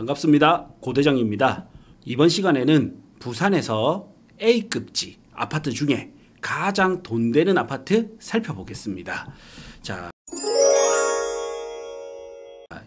반갑습니다. 고대장입니다. 이번 시간에는 부산에서 A급지 아파트 중에 가장 돈 되는 아파트 살펴보겠습니다. 자,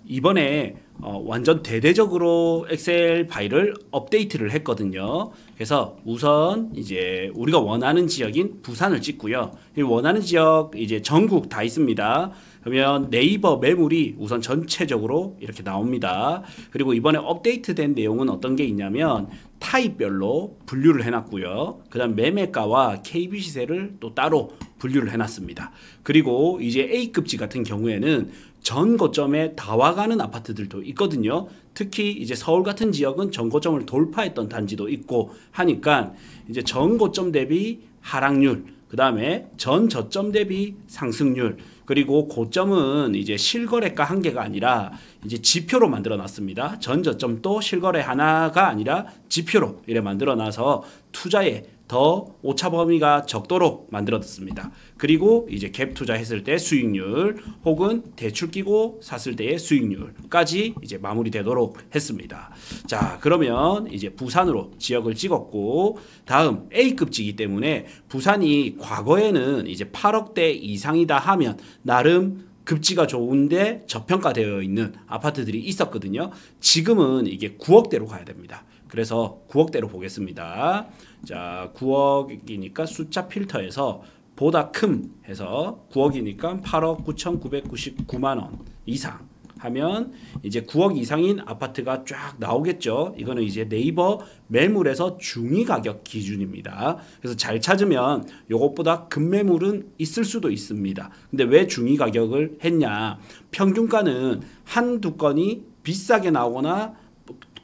이번에 완전 대대적으로 엑셀 파일을 업데이트를 했거든요. 그래서 우선 이제 우리가 원하는 지역인 부산을 찍고요. 원하는 지역 이제 전국 다 있습니다. 그러면 네이버 매물이 우선 전체적으로 이렇게 나옵니다. 그리고 이번에 업데이트된 내용은 어떤 게 있냐면 타입별로 분류를 해놨고요. 그 다음 매매가와 KB 시세를 또 따로 분류를 해놨습니다. 그리고 이제 A급지 같은 경우에는 전 고점에 다 와가는 아파트들도 있거든요. 특히 이제 서울 같은 지역은 전 고점을 돌파했던 단지도 있고 하니까 이제 전 고점 대비 하락률, 그 다음에 전 저점 대비 상승률, 그리고 고점은 이제 실거래가 한 개가 아니라 이제 지표로 만들어 놨습니다. 전 저점도 실거래 하나가 아니라 지표로 이래 만들어 놔서 투자에 더 오차 범위가 적도록 만들어졌습니다. 그리고 이제 갭 투자했을 때 수익률 혹은 대출 끼고 샀을 때의 수익률까지 이제 마무리되도록 했습니다. 자, 그러면 이제 부산으로 지역을 찍었고 다음 A급지이기 때문에 부산이 과거에는 이제 8억대 이상이다 하면 나름 급지가 좋은데 저평가되어 있는 아파트들이 있었거든요. 지금은 이게 9억대로 가야 됩니다. 그래서 9억대로 보겠습니다. 자, 9억이니까 숫자 필터에서 보다 큰 해서 9억이니까 8억 9,999만 원 이상 하면 이제 9억 이상인 아파트가 쫙 나오겠죠. 이거는 이제 네이버 매물에서 중위 가격 기준입니다. 그래서 잘 찾으면 요것보다 급매물은 있을 수도 있습니다. 근데 왜 중위 가격을 했냐? 평균가는 한두 건이 비싸게 나오거나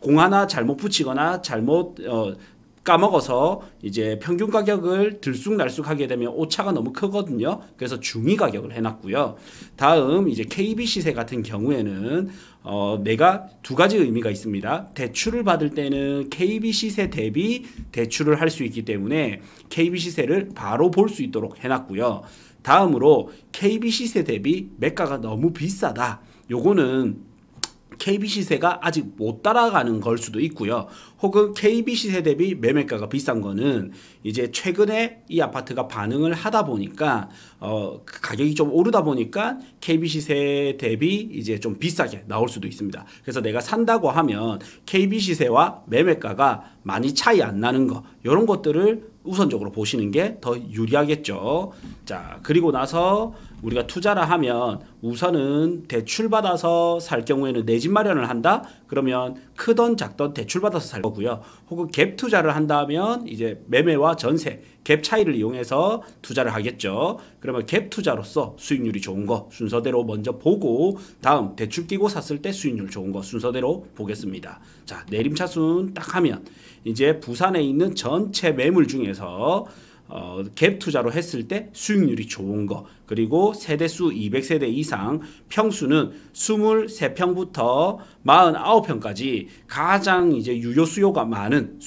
공 하나 잘못 붙이거나 잘못 까먹어서 이제 평균 가격을 들쑥날쑥하게 되면 오차가 너무 크거든요. 그래서 중위 가격을 해놨고요. 다음 이제 KB 시세 같은 경우에는 내가 두 가지 의미가 있습니다. 대출을 받을 때는 KB 시세 대비 대출을 할 수 있기 때문에 KB 시세를 바로 볼 수 있도록 해놨고요. 다음으로 KB 시세 대비 매가가 너무 비싸다. 요거는 KB 시세가 아직 못 따라가는 걸 수도 있고요. 혹은 KB 시세 대비 매매가가 비싼 거는 이제 최근에 이 아파트가 반응을 하다 보니까 가격이 좀 오르다 보니까 KB 시세 대비 이제 좀 비싸게 나올 수도 있습니다. 그래서 내가 산다고 하면 KB 시세와 매매가가 많이 차이 안 나는 거, 이런 것들을 우선적으로 보시는 게 더 유리하겠죠. 자, 그리고 나서 우리가 투자를 하면 우선은 대출 받아서 살 경우에는 내 집 마련을 한다? 그러면 크던 작던 대출 받아서 살 거고요. 혹은 갭 투자를 한다면 이제 매매와 전세, 갭 차이를 이용해서 투자를 하겠죠. 그러면 갭 투자로서 수익률이 좋은 거 순서대로 먼저 보고 다음 대출 끼고 샀을 때 수익률 좋은 거 순서대로 보겠습니다. 자, 내림차순 딱 하면 이제 부산에 있는 전체 매물 중에서 갭 투자로 했을 때 수익률이 좋은 거, 그리고 세대수 200세대 이상, 평수는 23평부터 49평까지 가장 이제 유효 수요가 많은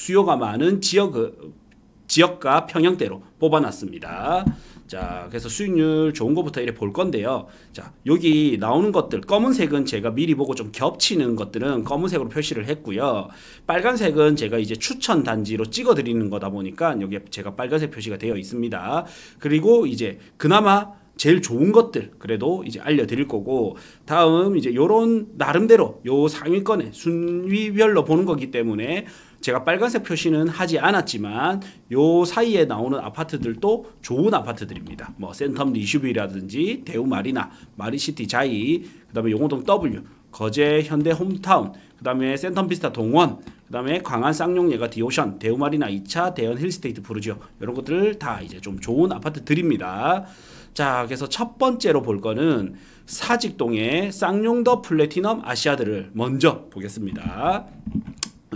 지역과 평형대로 뽑아놨습니다. 자, 그래서 수익률 좋은 것부터 이렇게 볼 건데요. 자, 여기 나오는 것들, 검은색은 제가 미리 보고 좀 겹치는 것들은 검은색으로 표시를 했고요. 빨간색은 제가 이제 추천 단지로 찍어 드리는 거다 보니까 여기 제가 빨간색 표시가 되어 있습니다. 그리고 이제 그나마 제일 좋은 것들 그래도 이제 알려드릴 거고, 다음 이제 요런 나름대로 요 상위권에 순위별로 보는 거기 때문에 제가 빨간색 표시는 하지 않았지만 요 사이에 나오는 아파트들도 좋은 아파트들입니다. 뭐 센텀 리슈비라든지 대우 마리나, 마리시티 자이, 그 다음에 용호동 W, 거제 현대 홈타운, 그 다음에 센텀 비스타 동원, 그 다음에 광안 쌍용예가 디오션, 대우 마리나 2차, 대연 힐스테이트 푸르지오, 이런 것들 다 이제 좀 좋은 아파트들입니다. 자, 그래서 첫 번째로 볼 거는 사직동의 쌍용더 플래티넘 아시아드를 먼저 보겠습니다.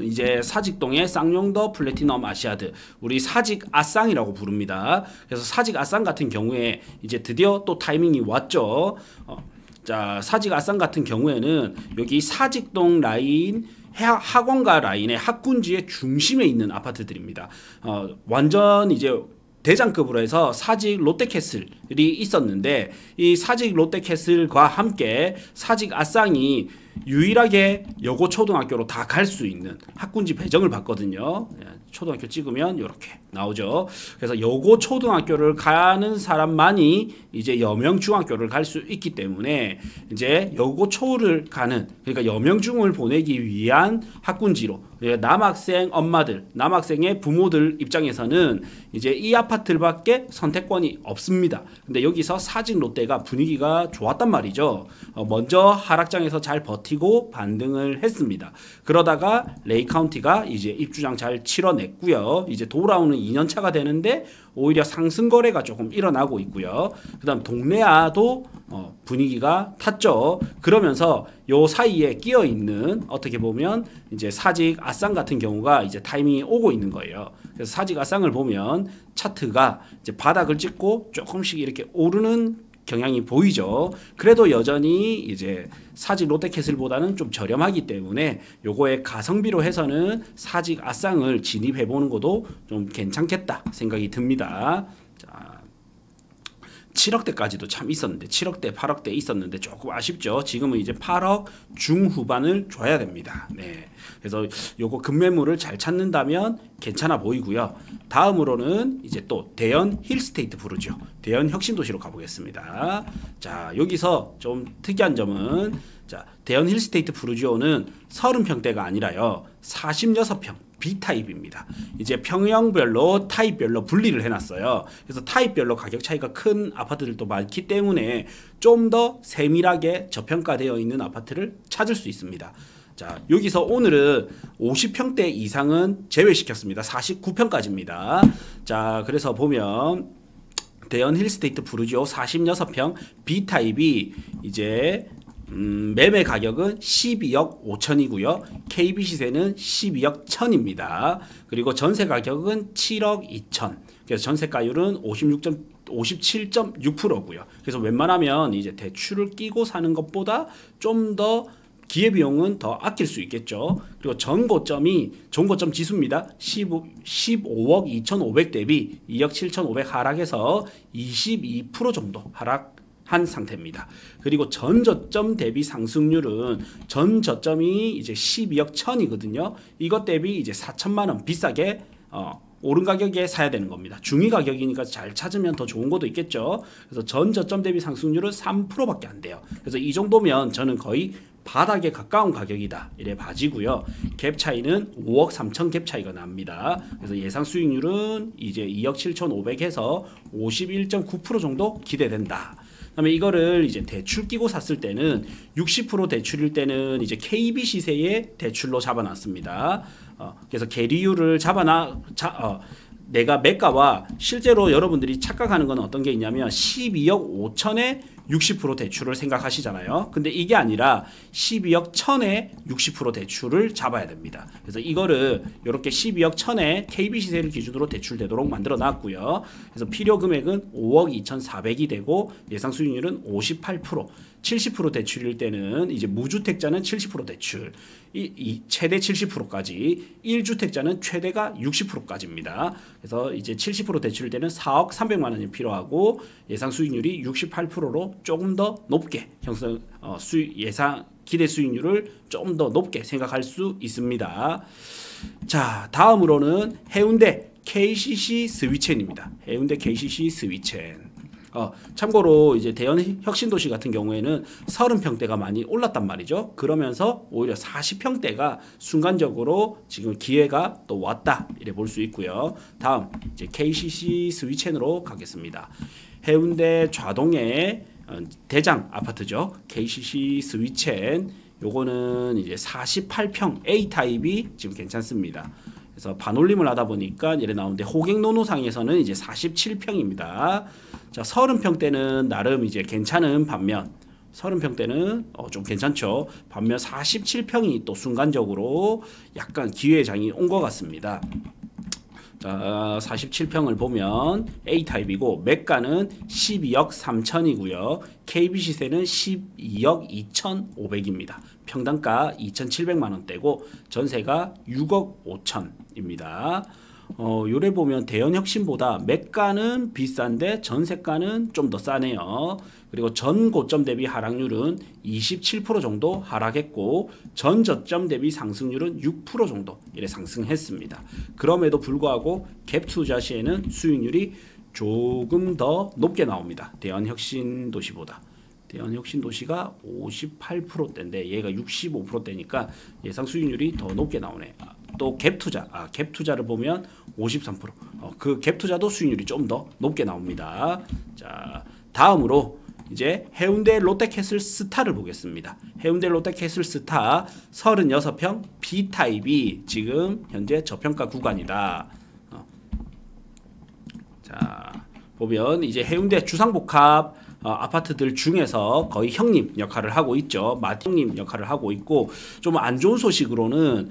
이제 사직동의 쌍용더 플래티넘 아시아드, 우리 사직 아쌍이라고 부릅니다. 그래서 사직 아쌍 같은 경우에 이제 드디어 또 타이밍이 왔죠. 자, 사직 아쌍 같은 경우에는 여기 사직동 라인, 학원가 라인의 학군지의 중심에 있는 아파트들입니다. 완전 이제 대장급으로 해서 사직 롯데캐슬이 있었는데 이 사직 롯데캐슬과 함께 사직 아쌍이 유일하게 여고 초등학교로 다 갈 수 있는 학군지 배정을 받거든요. 초등학교 찍으면 이렇게 나오죠. 그래서 여고 초등학교를 가는 사람만이 이제 여명중학교를 갈 수 있기 때문에 이제 여고 초를 가는, 그러니까 여명중을 보내기 위한 학군지로 남학생 엄마들, 남학생의 부모들 입장에서는 이제 이 아파트밖에 선택권이 없습니다. 근데 여기서 사직 롯데가 분위기가 좋았단 말이죠. 먼저 하락장에서 잘 버티고 반등을 했습니다. 그러다가 레이 카운티가 이제 입주장 잘 치러냈고요. 이제 돌아오는 2년 차가 되는데 오히려 상승 거래가 조금 일어나고 있고요. 그다음 동래아도 분위기가 탔죠. 그러면서 요 사이에 끼어 있는 어떻게 보면 이제 사직 아쌍 같은 경우가 이제 타이밍이 오고 있는 거예요. 그래서 사직 아쌍을 보면 차트가 이제 바닥을 찍고 조금씩 이렇게 오르는 경향이 보이죠. 그래도 여전히 이제 사직 롯데캐슬보다는 좀 저렴하기 때문에 요거에 가성비로 해서는 사직 아쌍을 진입해 보는 것도 좀 괜찮겠다 생각이 듭니다. 자, 7억대까지도 참 있었는데 7억대, 8억대 있었는데 조금 아쉽죠. 지금은 이제 8억 중후반을 줘야 됩니다. 네. 그래서 요거 급매물을 잘 찾는다면 괜찮아 보이고요. 다음으로는 이제 또 대연 힐스테이트 부르죠. 대연 혁신도시로 가보겠습니다. 자, 여기서 좀 특이한 점은 자, 대연 힐스테이트 부르지오는 30평대가 아니라요. 46평 B타입입니다. 이제 평형별로 타입별로 분리를 해놨어요. 그래서 타입별로 가격 차이가 큰 아파트들도 많기 때문에 좀 더 세밀하게 저평가되어 있는 아파트를 찾을 수 있습니다. 자, 여기서 오늘은 50평대 이상은 제외시켰습니다. 49평까지입니다. 자, 그래서 보면 대연 힐스테이트 부르지오 46평 B타입이 이제 매매 가격은 12억 5천이고요. KB 시세는 12억 1천입니다. 그리고 전세 가격은 7억 2천. 그래서 전세가율은 57.6%고요. 그래서 웬만하면 이제 대출을 끼고 사는 것보다 좀 더 기회비용은 더 아낄 수 있겠죠. 그리고 전고점 지수입니다. 15억 2,500 대비 2억 7,500 하락해서 22% 정도 하락한 상태입니다. 그리고 전저점 대비 상승률은 전저점이 이제 12억 1천이거든요. 이것 대비 이제 4천만 원 비싸게 오른 가격에 사야 되는 겁니다. 중위 가격이니까 잘 찾으면 더 좋은 것도 있겠죠. 그래서 전저점 대비 상승률은 3%밖에 안 돼요. 그래서 이 정도면 저는 거의 바닥에 가까운 가격이다 이래 봐지고요. 갭 차이는 5억 3천 갭 차이가 납니다. 그래서 예상 수익률은 이제 2억 7,500해서 51.9% 정도 기대된다. 그다음에 이거를 이제 대출 끼고 샀을 때는 60% 대출일 때는 이제 KB 시세의 대출로 잡아놨습니다. 그래서 계리율을 내가 매가와 실제로 여러분들이 착각하는 건 어떤 게 있냐면 12억 5천에 60% 대출을 생각하시잖아요. 근데 이게 아니라 12억 1천에 60% 대출을 잡아야 됩니다. 그래서 이거를 이렇게 12억 1천에 KB 시세를 기준으로 대출되도록 만들어 놨고요. 그래서 필요 금액은 5억 2,400이 되고 예상 수익률은 58%. 70% 대출일 때는 이제 무주택자는 70% 대출, 최대 70%까지, 1주택자는 최대가 60%까지입니다. 그래서 이제 70% 대출일 때는 4억 300만 원이 필요하고 예상 수익률이 68%로 조금 더 높게 예상 기대 수익률을 조금 더 높게 생각할 수 있습니다. 자, 다음으로는 해운대 KCC 스위첸입니다. 해운대 KCC 스위첸. 참고로 이제 대연 혁신도시 같은 경우에는 30평대가 많이 올랐단 말이죠. 그러면서 오히려 40평대가 순간적으로 지금 기회가 또 왔다 이래 볼 수 있고요. 다음 이제 KCC 스위첸으로 가겠습니다. 해운대 좌동의 대장 아파트죠. KCC 스위첸 요거는 이제 48평 A 타입이 지금 괜찮습니다. 그래서 반올림을 하다 보니까 이래 나오는데 호갱노노상에서는 이제 47평입니다. 자, 30평대는 나름 이제 괜찮은 반면 30평대는 좀 괜찮죠. 반면 47평이 또 순간적으로 약간 기회장이 온 것 같습니다. 자, 47평을 보면 A타입이고 매가는 12억 3천이고요. KB 시세는 12억 2,500입니다. 평당가 2,700만 원대고 전세가 6억 5천입니다. 요래 보면 대연혁신보다 매가는 비싼데 전세가는 좀 더 싸네요. 그리고 전 고점 대비 하락률은 27% 정도 하락했고 전 저점 대비 상승률은 6% 정도 이래 상승했습니다. 그럼에도 불구하고 갭 투자 시에는 수익률이 조금 더 높게 나옵니다. 대연혁신도시보다. 대연혁신도시가 58%대인데 얘가 65%대니까 예상 수익률이 더 높게 나오네. 또 갭투자, 갭투자를 보면 53%. 그 갭투자도 수익률이 좀 더 높게 나옵니다. 자, 다음으로 이제 해운대 롯데캐슬 스타를 보겠습니다. 해운대 롯데캐슬 스타 36평 B타입이 지금 현재 저평가 구간이다. 자, 보면 이제 해운대 주상복합 아파트들 중에서 거의 형님 역할을 하고 있죠. 마틴님 역할을 하고 있고 좀 안 좋은 소식으로는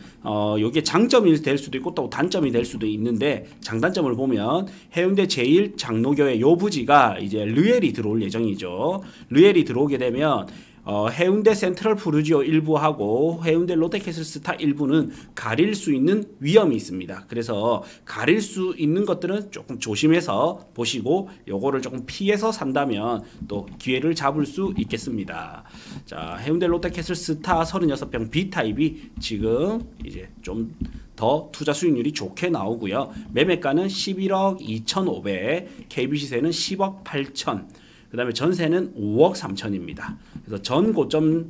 이게 장점이 될 수도 있고 또 단점이 될 수도 있는데 장단점을 보면 해운대 제1장로교회 요 부지가 이제 르엘이 들어올 예정이죠. 르엘이 들어오게 되면 해운대 센트럴 푸르지오 일부하고 해운대 롯데캐슬 스타 일부는 가릴 수 있는 위험이 있습니다. 그래서 가릴 수 있는 것들은 조금 조심해서 보시고 요거를 조금 피해서 산다면 또 기회를 잡을 수 있겠습니다. 자, 해운대 롯데캐슬 스타 36평 B타입이 지금 이제 좀 더 투자 수익률이 좋게 나오고요. 매매가는 11억 2,500, KB 시세는 10억 8천. 그 다음에 전세는 5억 3천입니다. 그래서 전 고점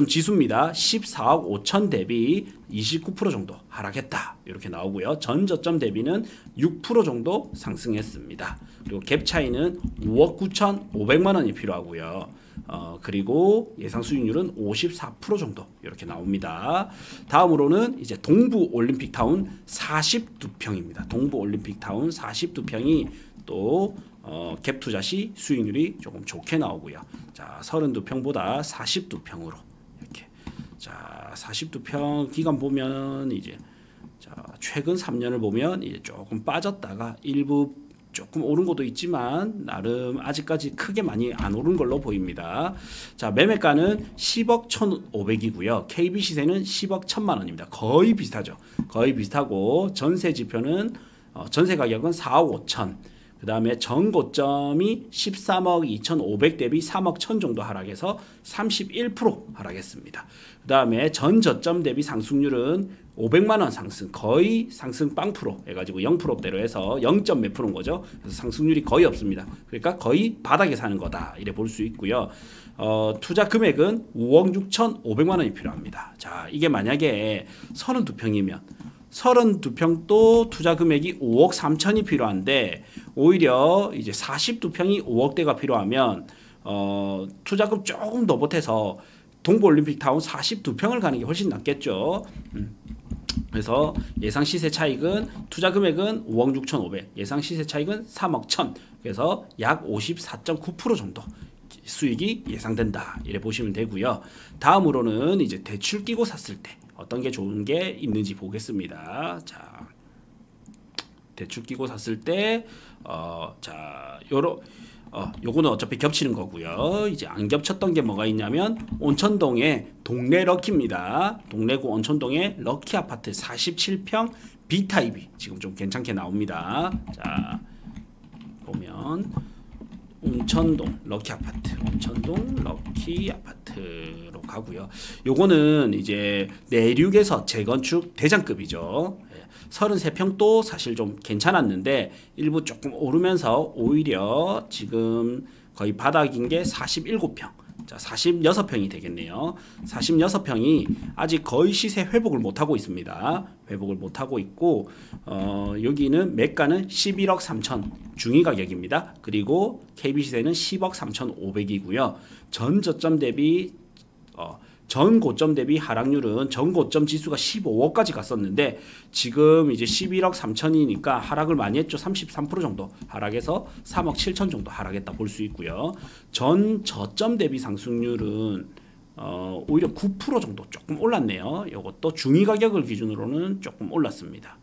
지수입니다. 14억 5천 대비 29% 정도 하락했다. 이렇게 나오고요. 전 저점 대비는 6% 정도 상승했습니다. 그리고 갭 차이는 5억 9천 5백만 원이 필요하고요. 그리고 예상 수익률은 54% 정도 이렇게 나옵니다. 다음으로는 이제 동부 올림픽타운 42평입니다. 동부 올림픽타운 42평이 또 갭 투자 시 수익률이 조금 좋게 나오고요. 자, 32평보다 42평으로 이렇게. 자, 42평 기간 보면 이제 자, 최근 3년을 보면 이제 조금 빠졌다가 일부 조금 오른 것도 있지만 나름 아직까지 크게 많이 안 오른 걸로 보입니다. 자, 매매가는 10억 1,500이고요. KB 시세는 10억 1,000만 원입니다. 거의 비슷하죠. 거의 비슷하고 전세 지표는 전세 가격은 4억 5천. 그 다음에 전고점이 13억 2,500 대비 3억 1천 정도 하락해서 31% 하락했습니다. 그 다음에 전 저점 대비 상승률은 500만 원 상승, 거의 상승 빵 프로 해가지고 0%대로 해서 0점 몇 프로인 거죠. 그래서 상승률이 거의 없습니다. 그러니까 거의 바닥에 사는 거다 이래 볼 수 있고요. 투자 금액은 5억 6,500만 원이 필요합니다. 자, 이게 만약에 32평이면 32평도 투자 금액이 5억 3천이 필요한데 오히려 이제 42평이 5억대가 필요하면 투자금 조금 더 보태서 동부올림픽타운 42평을 가는 게 훨씬 낫겠죠. 그래서 예상 시세 차익은 투자 금액은 5억 6,500, 예상 시세 차익은 3억 1천. 그래서 약 54.9% 정도 수익이 예상된다. 이래 보시면 되고요. 다음으로는 이제 대출 끼고 샀을 때 어떤 게 좋은 게 있는지 보겠습니다. 자, 대출 끼고 샀을 때 자, 요거는 어차피 겹치는 거고요. 이제 안 겹쳤던 게 뭐가 있냐면 온천동의 동래 럭키입니다. 동래구 온천동의 럭키 아파트 47평 B타입이 지금 좀 괜찮게 나옵니다. 자, 보면 온천동 럭키 아파트, 온천동 럭키 아파트로 가고요. 요거는 이제 내륙에서 재건축 대장급이죠. 33평도 사실 좀 괜찮았는데 일부 조금 오르면서 오히려 지금 거의 바닥인 게 47평. 자, 46평이 되겠네요. 46평이 아직 거의 시세 회복을 못하고 있습니다. 회복을 못하고 있고 여기는 매가는 11억 3천 중위 가격입니다. 그리고 KB 시세는 10억 3,500이고요. 전 저점 대비 전 고점 대비 하락률은 전 고점 지수가 15억까지 갔었는데 지금 이제 11억 3천이니까 하락을 많이 했죠. 33% 정도 하락해서 3억 7천 정도 하락했다 볼 수 있고요. 전 저점 대비 상승률은 오히려 9% 정도 조금 올랐네요. 이것도 중위 가격을 기준으로는 조금 올랐습니다.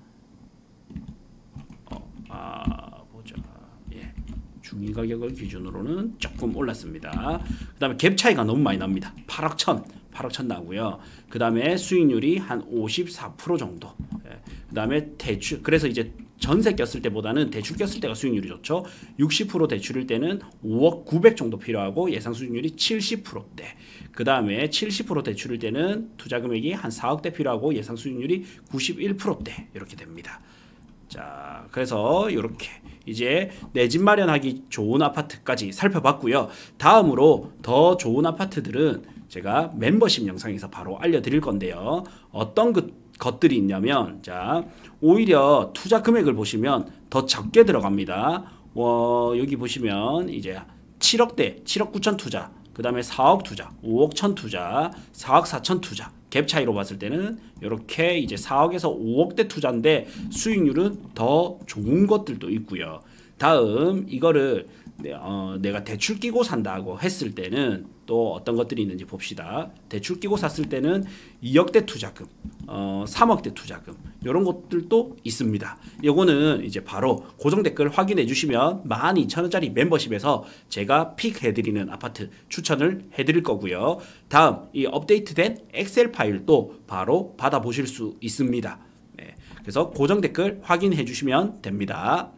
보자. 예. 중위 가격을 기준으로는 조금 올랐습니다. 그 다음에 갭 차이가 너무 많이 납니다. 8억 천 나고요. 그 다음에 수익률이 한 54% 정도. 예. 그다음에 대출, 그래서 이제 전세 꼈을 때보다는 대출 꼈을 때가 수익률이 좋죠. 60% 대출일 때는 5억 900 정도 필요하고 예상 수익률이 70%대. 그다음에 70% 대출일 때는 투자 금액이 한 4억대 필요하고 예상 수익률이 91%대 이렇게 됩니다. 자, 그래서 이렇게 이제 내 집 마련하기 좋은 아파트까지 살펴봤고요. 다음으로 더 좋은 아파트들은 제가 멤버십 영상에서 바로 알려드릴 건데요. 어떤 것들이 있냐면, 자, 오히려 투자 금액을 보시면 더 적게 들어갑니다. 여기 보시면 이제 7억대, 7억 9천 투자, 그 다음에 4억 투자, 5억 천 투자, 4억 4천 투자. 갭 차이로 봤을 때는 이렇게 이제 4억에서 5억대 투자인데 수익률은 더 좋은 것들도 있고요. 다음 이거를 내가 대출 끼고 산다고 했을 때는 또 어떤 것들이 있는지 봅시다. 대출 끼고 샀을 때는 2억대 투자금, 3억대 투자금 이런 것들도 있습니다. 요거는 이제 바로 고정 댓글 확인해 주시면 12,000원짜리 멤버십에서 제가 픽해드리는 아파트 추천을 해드릴 거고요. 다음 이 업데이트된 엑셀 파일도 바로 받아보실 수 있습니다. 네, 그래서 고정 댓글 확인해 주시면 됩니다.